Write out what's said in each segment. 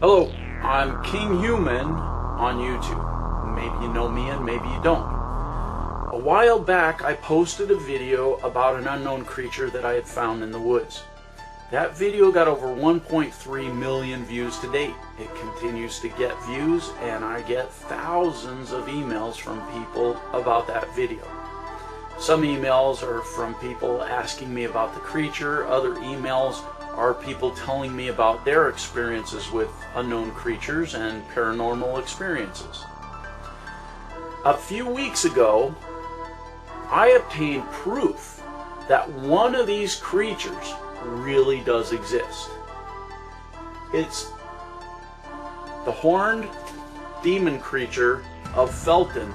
Hello, I'm Kinghuman on YouTube. Maybe you know me and maybe you don't. A while back I posted a video about an unknown creature that I had found in the woods. That video got over 1.3 million views to date. It continues to get views and I get thousands of emails from people about that video. Some emails are from people asking me about the creature, other emails are people telling me about their experiences with unknown creatures and paranormal experiences. A few weeks ago, I obtained proof that one of these creatures really does exist. It's the horned demon creature of Felton,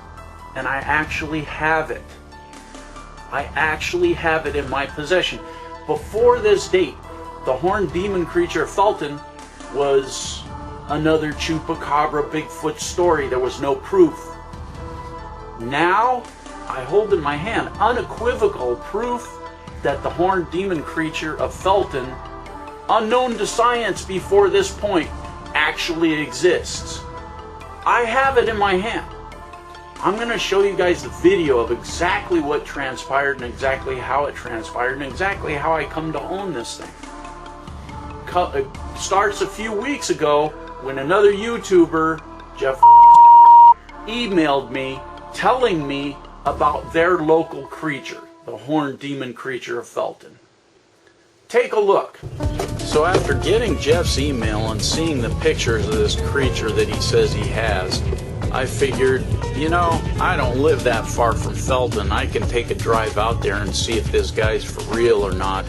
and I actually have it. I actually have it in my possession. Before this date, the horned demon creature of Felton was another Chupacabra Bigfoot story. There was no proof. Now, I hold in my hand unequivocal proof that the horned demon creature of Felton, unknown to science before this point, actually exists. I have it in my hand. I'm going to show you guys the video of exactly what transpired and exactly how it transpired and exactly how I come to own this thing. It starts a few weeks ago when another YouTuber, Jeff, emailed me telling me about their local creature, the horned demon creature of Felton. Take a look. So after getting Jeff's email and seeing the pictures of this creature that he says he has, I figured, you know, I don't live that far from Felton. I can take a drive out there and see if this guy's for real or not.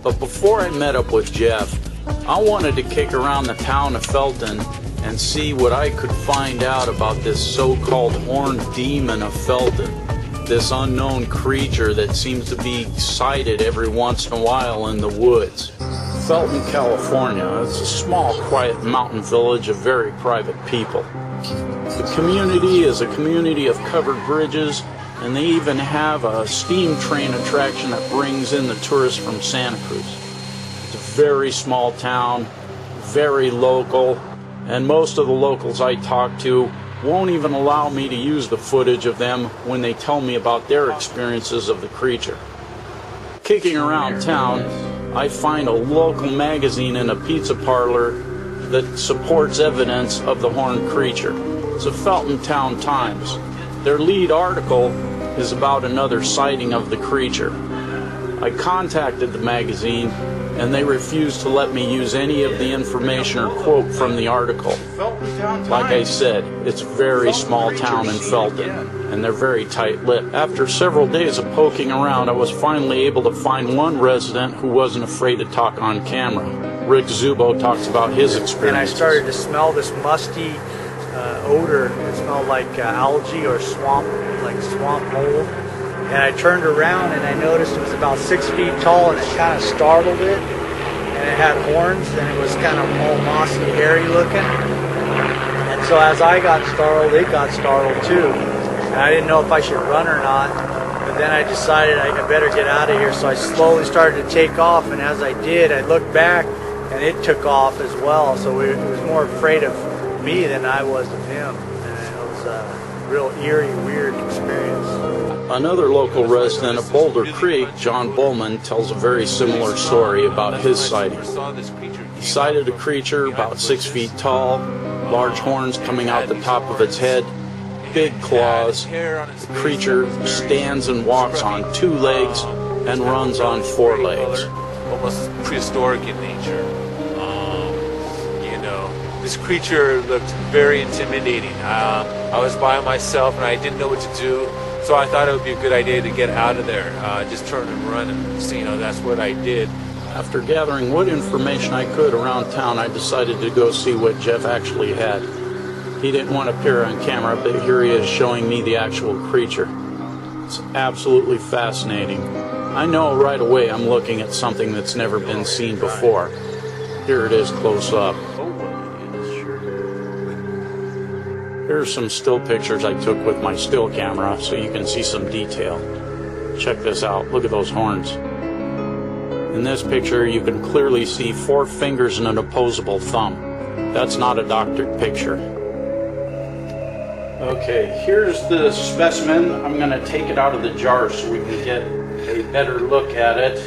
But before I met up with Jeff, I wanted to kick around the town of Felton and see what I could find out about this so-called horned demon of Felton, this unknown creature that seems to be sighted every once in a while in the woods. Felton, California, it's a small, quiet mountain village of very private people. The community is a community of covered bridges, and they even have a steam train attraction that brings in the tourists from Santa Cruz. It's a very small town, very local, and most of the locals I talk to won't even allow me to use the footage of them when they tell me about their experiences of the creature. Kicking around town, I find a local magazine in a pizza parlor that supports evidence of the horned creature. It's the Felton Town Times. Their lead article is about another sighting of the creature. I contacted the magazine and they refused to let me use any of the information or quote from the article. Like I said, it's a very small town in Felton, and they're very tight-lipped. After several days of poking around, I was finally able to find one resident who wasn't afraid to talk on camera. Rick Zubo talks about his experience. And I started to smell this musty odor. It smelled like algae or swamp, like swamp mold. And I turned around and I noticed it was about 6 feet tall, and it kind of startled it. And it had horns, and it was kind of all mossy, hairy looking. And so as I got startled, it got startled too. And I didn't know if I should run or not. But then I decided I better get out of here. So I slowly started to take off, and as I did, I looked back, and it took off as well. So it was more afraid of me than I was of him. And it was a real eerie, weird experience. Another local resident of Boulder Creek, John Bowman, tells a very similar story about his sighting. He sighted a creature about 6 feet tall, large horns coming out the top of its head, big claws. The creature stands and walks on 2 legs and runs on 4 legs. Almost prehistoric in nature. This creature looked very intimidating. I was by myself and I didn't know what to do. So I thought it would be a good idea to get out of there, just turn and run, and that's what I did. After gathering what information I could around town, I decided to go see what Jeff actually had. He didn't want to appear on camera, but here he is showing me the actual creature. It's absolutely fascinating. I know right away I'm looking at something that's never been seen before. Here it is close up. Here's some still pictures I took with my still camera so you can see some detail. Check this out. Look at those horns. In this picture you can clearly see 4 fingers and an opposable thumb. That's not a doctored picture. Okay, here's the specimen. I'm going to take it out of the jar so we can get a better look at it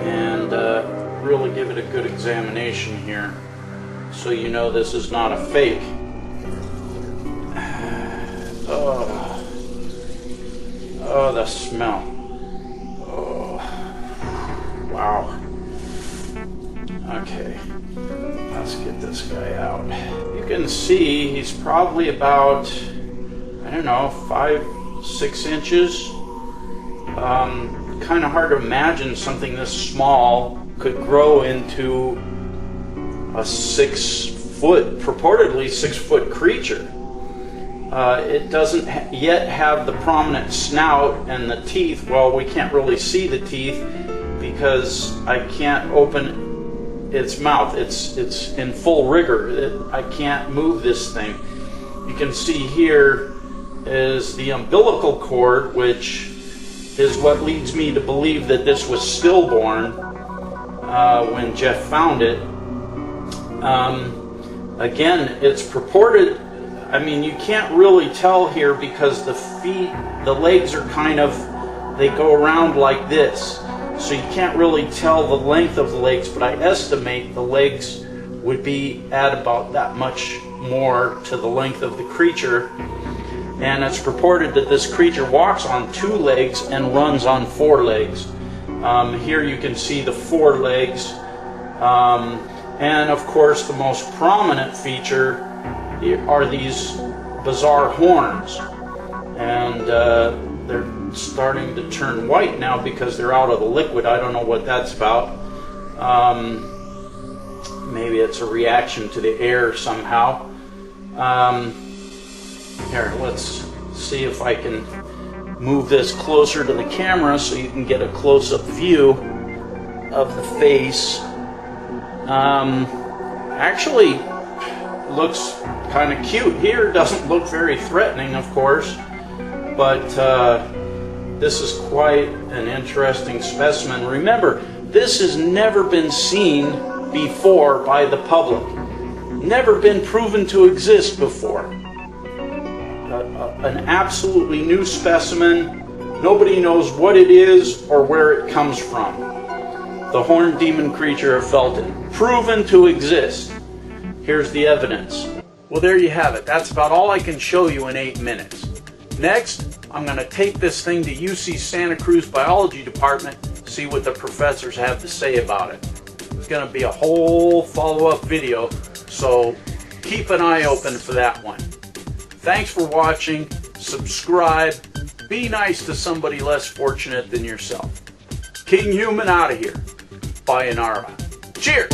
and really give it a good examination here, so you know this is not a fake. Oh, the smell. Oh, wow. Okay, let's get this guy out. You can see he's probably about, I don't know, 5-6 inches. Kind of hard to imagine something this small could grow into a 6-foot, purportedly 6-foot creature. It doesn't yet have the prominent snout and the teeth. Well, we can't really see the teeth because I can't open its mouth. It's in full rigor. I can't move this thing. You can see here is the umbilical cord, which is what leads me to believe that this was stillborn when Jeff found it. Again, it's purported, I mean, you can't really tell here because the feet, the legs are kind of, they go around like this. So you can't really tell the length of the legs, but I estimate the legs would be at about that much more to the length of the creature. And it's purported that this creature walks on 2 legs and runs on 4 legs. Here you can see the 4 legs. And of course the most prominent feature are these bizarre horns. And they're starting to turn white now because they're out of the liquid. I don't know what that's about. Maybe it's a reaction to the air somehow. Here, let's see if I can move this closer to the camera so you can get a close-up view of the face. Actually looks kind of cute here. Doesn't look very threatening, of course, but this is quite an interesting specimen. Remember, this has never been seen before by the public. Never been proven to exist before. An absolutely new specimen. Nobody knows what it is or where it comes from. The horned demon creature of Felton. Proven to exist. Here's the evidence. Well, there you have it. That's about all I can show you in 8 minutes. Next, I'm going to take this thing to UC Santa Cruz biology department, see what the professors have to say about it. It's going to be a whole follow-up video, so keep an eye open for that one. Thanks for watching. Subscribe. Be nice to somebody less fortunate than yourself. Kinghuman out of here. Sayonara. Cheers!